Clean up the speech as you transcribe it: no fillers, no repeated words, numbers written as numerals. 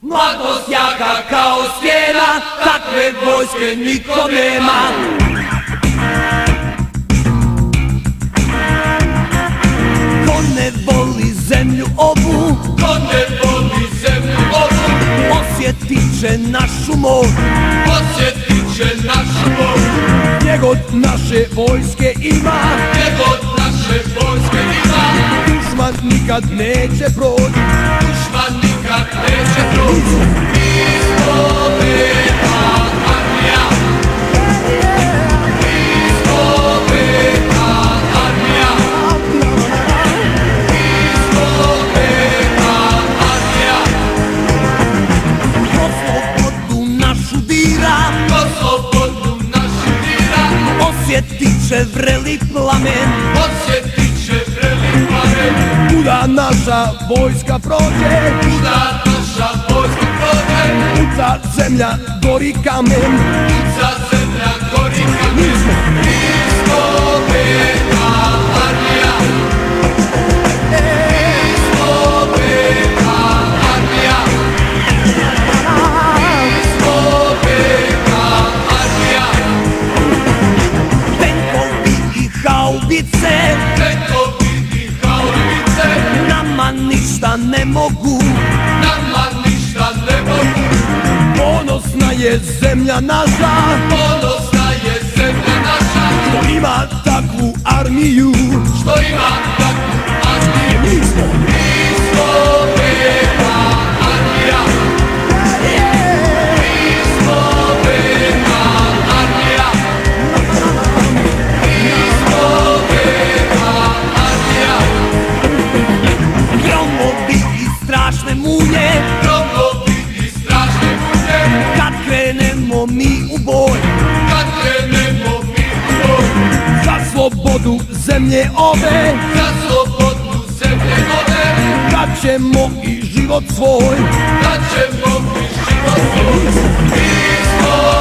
Mladost jaka kao stijena, takve vojske niko nema. Ko ne voli zemlju ovu, ko ne voli zemlju ovu, osjetit će našu moć, osjetit će našu moć. Njegod naše vojske ima, Njegod naše vojske ima, dušman nikad neće proći, dušman nikad neće proći. Mi smo velika armija, mi smo velika armija, mi smo velika armija. ko slobodu našu dira, Ko slobodu našu dira, osjetit će vreli plamen. osjetit će vreli plamen. Kuda naša vojska prođe, Kuda naša vojska prođe, puca zemlja, gori kamen. puca zemlja, gori kamen. Mi smo velika armija, mi smo velika armija, mi smo velika armija. Tenkovi i haubice Tenkovi i haubice nama ništa ne mogu, nama ništa ne mogu. ponosna je zemlja naša, Ponosna je zemlja naša, što ima takvu armiju. što ima takvu armiju. Mi smo velika armija, mi smo velika armija, mi smo velika armija. Gromovi i strašne munje, Gromovi i strašne munje, kad krenemo mi u boj, kad krenemo mi u boj, za slobodu zemlje ove, za slobodu zemlje ove, kad ćemo i život svoj. da ćemo mi život svoj. Mi smo